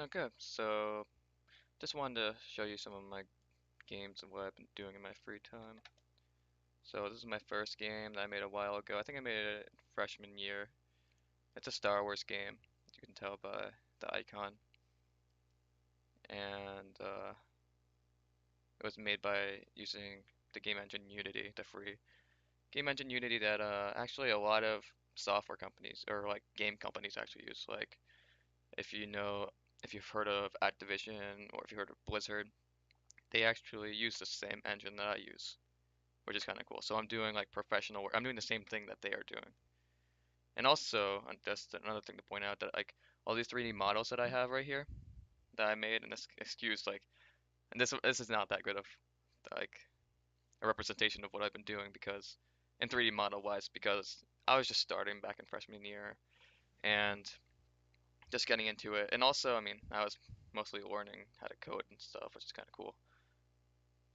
Okay, so just wanted to show you some of my games and what I've been doing in my free time. So this is my first game that I made a while ago. I think I made it freshman year. It's a Star Wars game. You can tell by the icon. And it was made by using the game engine Unity, the free game engine Unity that actually a lot of software companies or like game companies actually use. Like if you know, if you've heard of Activision or if you've heard of Blizzard, they actually use the same engine that I use, which is kind of cool. So I'm doing like professional work. I'm doing the same thing that they are doing. And also, that's another thing to point out that like all these 3D models that I have right here that I made, and this excuse like, and this is not that good of like a representation of what I've been doing because in 3D model wise, because I was just starting back in freshman year and just getting into it. And also, I mean, I was mostly learning how to code and stuff, which is kind of cool.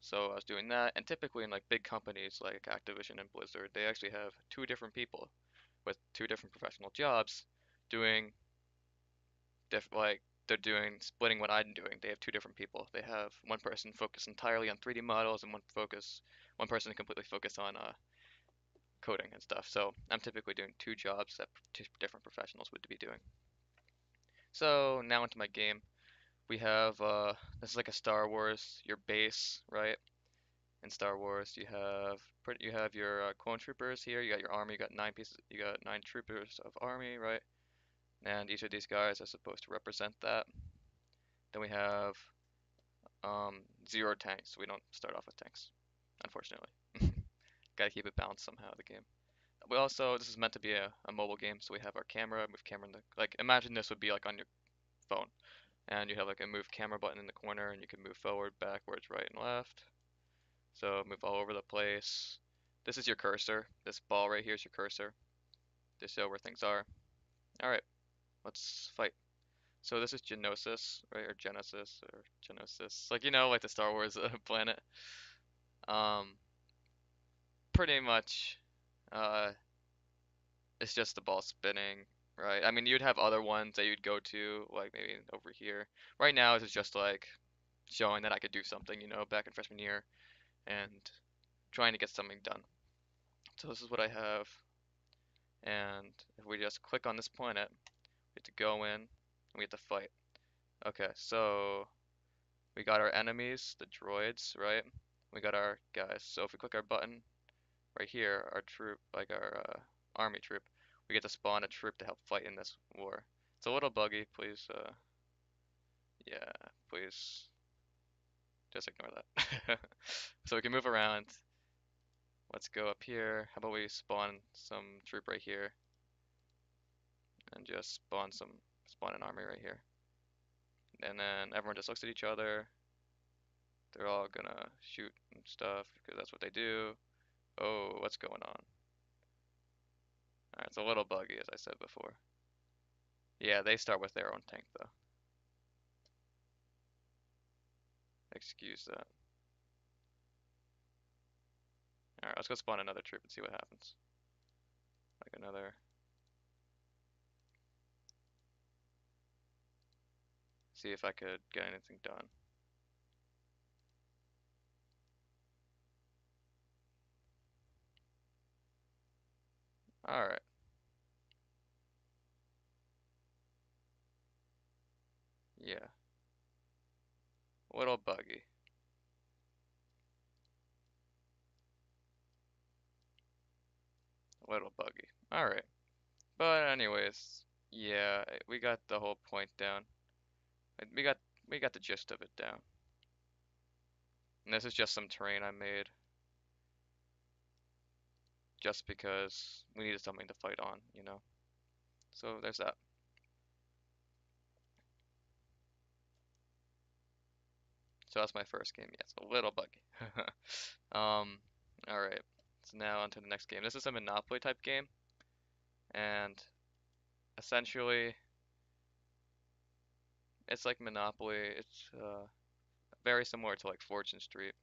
So I was doing that, and typically in like big companies like Activision and Blizzard, they actually have two different people with two different professional jobs doing like they're doing splitting what I'm doing. They have two different people. They have one person focused entirely on 3D models and one person completely focused on coding and stuff. So I'm typically doing two jobs that two different professionals would be doing. So now into my game. We have this is like a Star Wars, your base, right? In Star Wars, you have your clone troopers here. You got your army. You got You got nine troopers of army, right? And each of these guys are supposed to represent that. Then we have zero tanks. We don't start off with tanks, unfortunately. Gotta keep it balanced somehow. The game. We also this is meant to be a mobile game, so we have our camera, move camera in the like. Imagine this would be like on your phone, and you have like a move camera button in the corner, and you can move forward, backwards, right, and left. So move all over the place. This is your cursor. This ball right here is your cursor to show where things are. All right, let's fight. So this is Genosis, right, or Genesis, or Genosis, like like the Star Wars planet. Um, Pretty much, uh, it's just the ball spinning, right? I mean, you'd have other ones that you'd go to, like maybe over here. Right now, this is just like showing that I could do something, back in freshman year and trying to get something done. So this is what I have, and if we just click on this planet, we have to go in and we have to fight. Okay, so we got our enemies, the droids, right? We got our guys. So if we click our button right here, our troop, like our army troop, we get to spawn a troop to help fight in this war. It's a little buggy, please. Yeah, please just ignore that. So we can move around. Let's go up here. How about we spawn some troop right here and just spawn an army right here. And then everyone just looks at each other. They're all gonna shoot and stuff because that's what they do. Oh, what's going on? Alright, it's a little buggy as I said before. Yeah, they start with their own tank though. Excuse that. Alright, let's go spawn another troop and see what happens. Like another. See if I could get anything done. Alright. Yeah. A little buggy. A little buggy. Alright. But anyways, yeah, we got the whole point down. We got we got the gist of it down. And this is just some terrain I made just because we needed something to fight on. So there's that. So that's my first game. Yeah, it's a little buggy. Um, all right. So now on to the next game. This is a Monopoly type game, and essentially it's like Monopoly. It's very similar to like Fortune Street,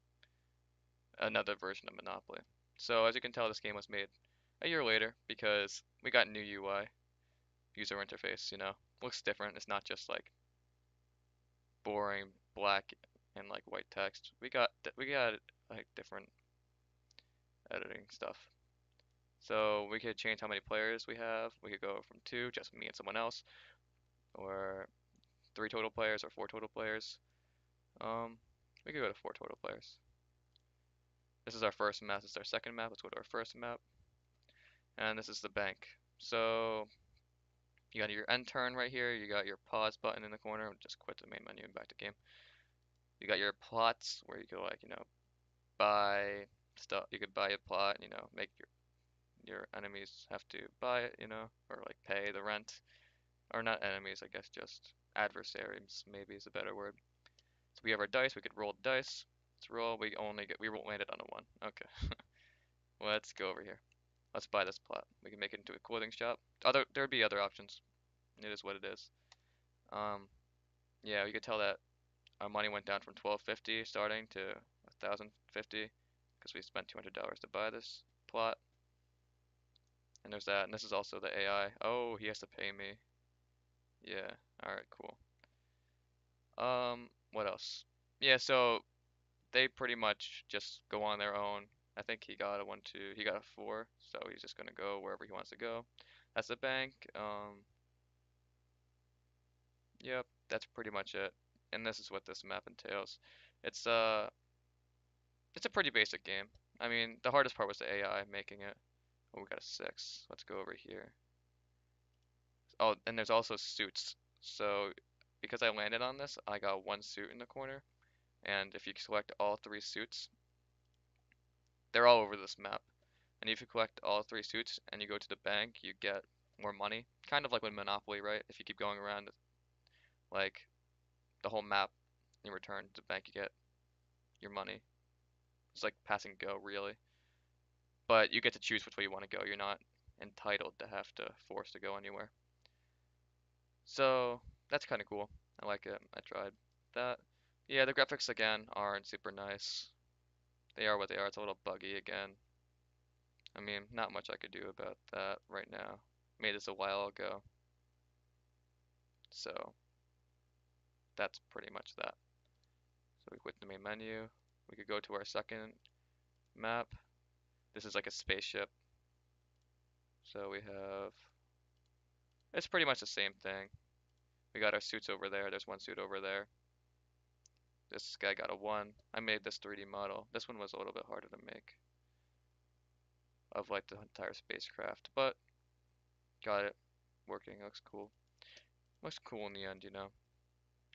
another version of Monopoly. So as you can tell, this game was made a year later because we got new UI, user interface. Looks different. It's not just like boring black and like white text. We got like different editing stuff. So we could change how many players we have. We could go from two, just me and someone else, or three total players, or four total players. Um, we could go to four total players. This is our first map. This is our second map. Let's go to our first map, and this is the bank. So you got your end turn right here. You got your pause button in the corner. Just quit the main menu and back to game. You got your plots where you could like buy stuff. You could buy a plot. Make your enemies have to buy it. Or like pay the rent. Or not enemies, I guess just adversaries maybe is a better word. So we have our dice. We could roll the dice. Let's roll. We won't land it on a one. Okay. Let's go over here. Let's buy this plot. We can make it into a clothing shop. There'd be other options. It is what it is. Um, yeah, you could tell that our money went down from 1250 starting to 1050 because we spent $200 to buy this plot. And there's that. And this is also the AI. Oh, he has to pay me. Yeah. All right, cool. What else? Yeah, so they pretty much just go on their own. I think he got a one, two, he got a four, so he's just gonna go wherever he wants to go. That's the bank. Yep, that's pretty much it. And this is what this map entails. It's uh, it's a pretty basic game. I mean, the hardest part was the AI making it. Oh, we got a six. Let's go over here. Oh, and there's also suits. So because I landed on this, I got one suit in the corner. And if you select all three suits, they're all over this map. And if you collect all three suits and you go to the bank, you get more money. Kind of like with Monopoly, right? If you keep going around like the whole map in return to the bank, you get your money. It's like passing go, really. But you get to choose which way you want to go. You're not entitled to have to force to go anywhere. So that's kind of cool. I like it. I tried that. Yeah, the graphics again aren't super nice. They are what they are. It's a little buggy again. I mean, not much I could do about that right now. Made this a while ago. So that's pretty much that. So we quit the main menu. We could go to our second map. This is like a spaceship. So we have, it's pretty much the same thing. We got our suits over there. There's one suit over there. This guy got a one. I made this 3D model. This one was a little bit harder to make of like the entire spacecraft, but got it working. Looks cool. Looks cool in the end.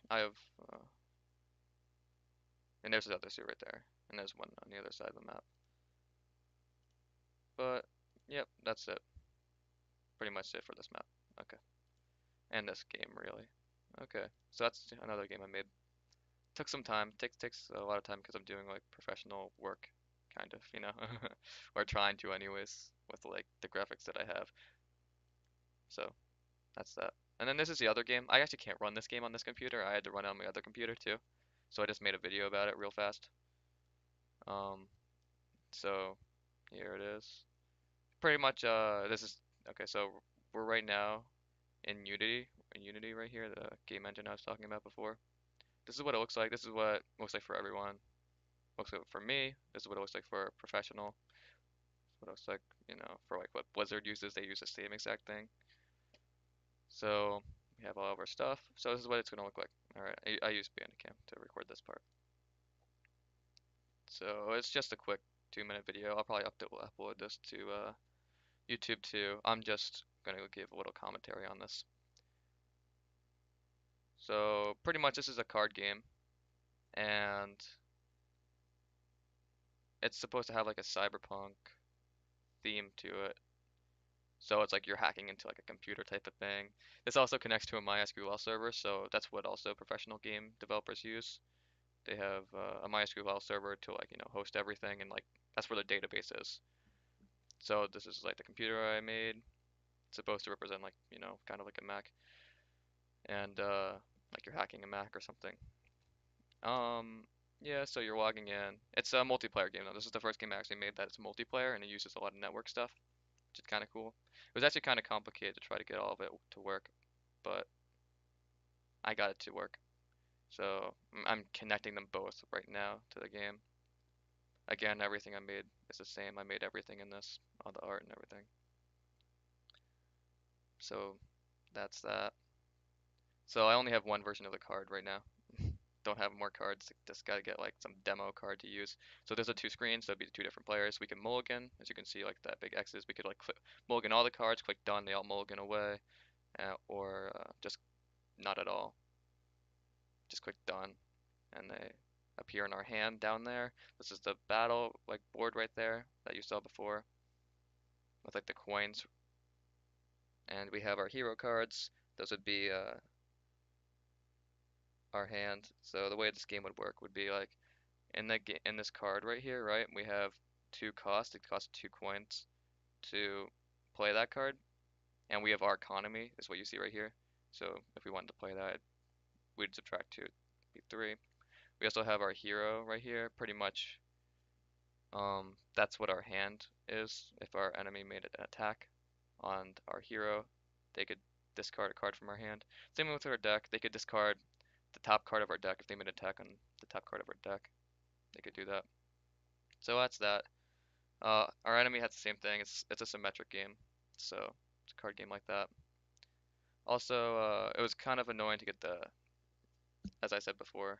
I have, uh, and there's the other suit right there, and there's one on the other side of the map. But yep, that's it. Pretty much it for this map. Okay, and this game really. Okay, so that's another game I made. Took some time. Takes a lot of time because I'm doing like professional work, kind of. Or trying to anyways, with like the graphics that I have. So that's that. And then this is the other game. I actually can't run this game on this computer. I had to run it on my other computer too. So I just made a video about it real fast. Um, so here it is. Pretty much this is okay, so we're right now in Unity right here, the game engine I was talking about before. This is what it looks like. This is what it looks like for everyone. Looks like for me. This is what it looks like for a professional. What it looks like, for like what Blizzard uses, they use the same exact thing. So we have all of our stuff. So this is what it's gonna look like. All right, I use Bandicam to record this part. So it's just a quick 2-minute video. I'll probably upload this to YouTube too. I'm just gonna give a little commentary on this. So pretty much this is a card game, and it's supposed to have like a cyberpunk theme to it. So it's like you're hacking into like a computer type of thing. This also connects to a MySQL server, so that's what also professional game developers use. They have a MySQL server to like host everything, and like that's where the database is. So this is like the computer I made. It's supposed to represent like kind of like a Mac, and like you're hacking a Mac or something. Um, yeah, so you're logging in. It's a multiplayer game though. This is the first game I actually made that's multiplayer and it uses a lot of network stuff, which is kind of cool. It was actually kind of complicated to try to get all of it to work, but I got it to work. So I'm connecting them both right now to the game. Again, everything I made is the same. I made everything in this, all the art and everything. So that's that. So I only have one version of the card right now. Don't have more cards. Just gotta get like some demo card to use. So there's a two screens, so it'd be two different players. We can mulligan, as you can see, like that big X's. We could like click, mulligan all the cards, click done, they all mulligan away, or just not at all. Just click done, and they appear in our hand down there. This is the battle like board right there that you saw before with like the coins, and we have our hero cards. Those would be our hand. So the way this game would work would be like in this card right here, right? We have two costs. It costs 2 coins to play that card, and we have our economy is what you see right here. So if we wanted to play that, we'd subtract 2, be 3. We also have our hero right here. Pretty much, that's what our hand is. If our enemy made an attack on our hero, they could discard a card from our hand. Same with our deck. They could discard the top card of our deck if they made an attack on the top card of our deck. They could do that. So that's that. Our enemy has the same thing. It's a symmetric game, so it's a card game like that. Also, it was kind of annoying to get as I said before,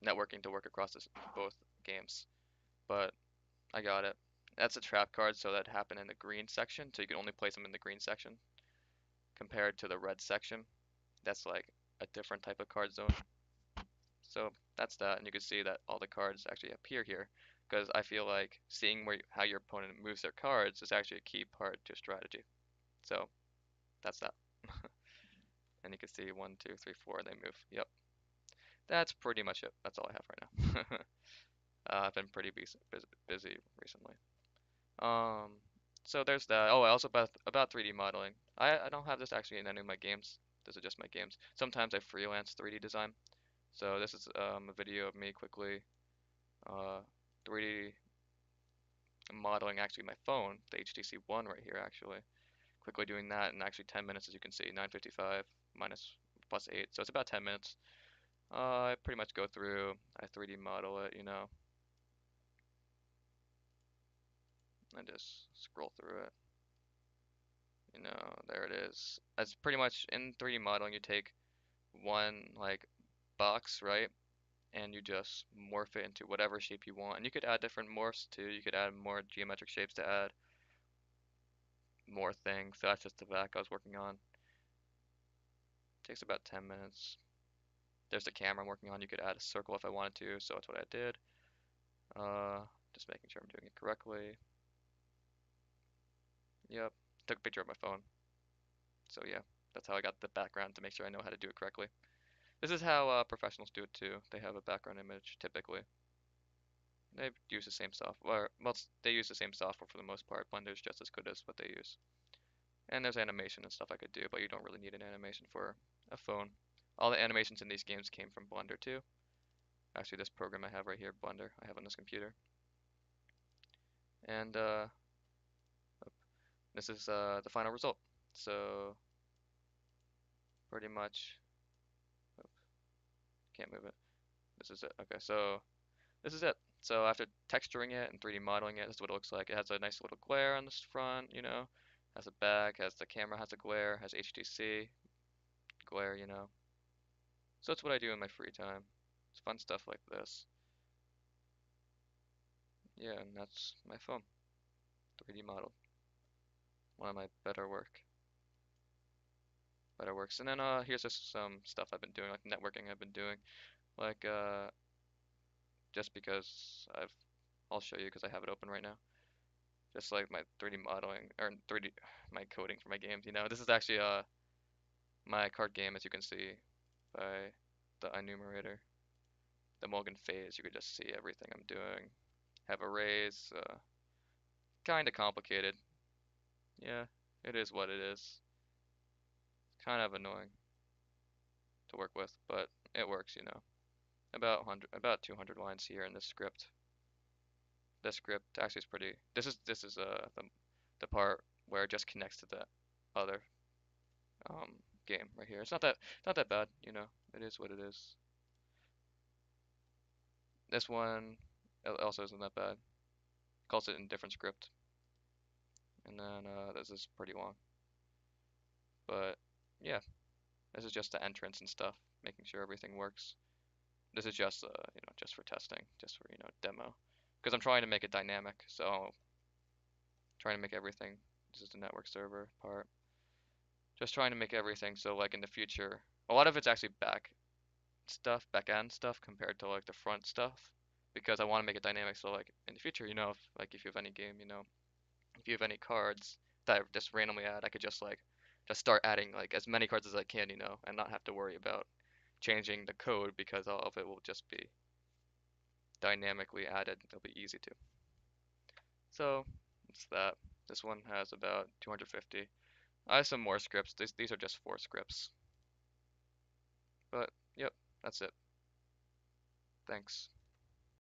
networking to work across both games, but I got it. That's a trap card, so that happened in the green section, so you can only place them in the green section compared to the red section. That's like a different type of card zone. So that's that, and you can see that all the cards actually appear here, because I feel like seeing how your opponent moves their cards is actually a key part to strategy. So that's that. And you can see 1, 2, 3, 4, they move. Yep. That's pretty much it. That's all I have right now. I've been pretty busy recently. Um, so there's that. Oh, also about 3D modeling. I don't have this actually in any of my games. These are just my games. Sometimes I freelance 3D design. So this is a video of me quickly uh, 3D modeling actually my phone, the HTC One right here actually. Quickly doing that in actually 10 minutes as you can see, 955 minus plus 8. So it's about 10 minutes. I pretty much go through, I 3D model it, I just scroll through it. There it is. As pretty much in 3D modeling, you take one like box, right? And you just morph it into whatever shape you want. And you could add different morphs too. You could add more geometric shapes to add more things. So that's just the back I was working on. Takes about 10 minutes. There's the camera I'm working on. You could add a circle if I wanted to, so that's what I did. Uh, just making sure I'm doing it correctly. Yep, took a picture of my phone. So yeah, that's how I got the background to make sure I know how to do it correctly. This is how professionals do it too. They have a background image typically. They use the same software. Well, they use the same software for the most part. Blender's just as good as what they use. And there's animation and stuff I could do, but you don't really need an animation for a phone. All the animations in these games came from Blender too. Actually, this program I have right here, Blender, I have on this computer. And this is the final result. So pretty much, oh, can't move it. This is it. Okay, so this is it. So after texturing it and 3D modeling it, this is what it looks like. It has a nice little glare on this front. Has a back, has the camera, has a glare, has HTC glare. So that's what I do in my free time. It's fun stuff like this. Yeah, and that's my phone, 3D modeled. One of my better works. And then here's just some stuff I've been doing, like networking I've been doing, like just because I'll show you because I have it open right now. Just like my 3D modeling or 3D my coding for my games. This is actually my card game, as you can see by the enumerator, the Mulligan phase. You could just see everything I'm doing. Have arrays, kind of complicated. Yeah, it is what it is. Kind of annoying to work with, but it works. About 200 lines here in this script. This script actually is pretty. This is the part where it just connects to the other um game right here. It's not that bad. It is what it is. This one also isn't that bad. Calls it in different script. And then this is pretty long. But yeah, this is just the entrance and stuff, making sure everything works. This is just just for testing, just for demo, because I'm trying to make it dynamic. So trying to make everything. This is the network server part. Just trying to make everything so like in the future, a lot of it's actually back end stuff compared to like the front stuff, because I want to make it dynamic. So like in the future, if you have any game, if you have any cards that I just randomly add, I could just start adding like as many cards as I can, and not have to worry about changing the code because all of it will just be dynamically added. It'll be easy to. So it's that. This one has about 250. I have some more scripts. These are just four scripts. But yep, that's it. Thanks.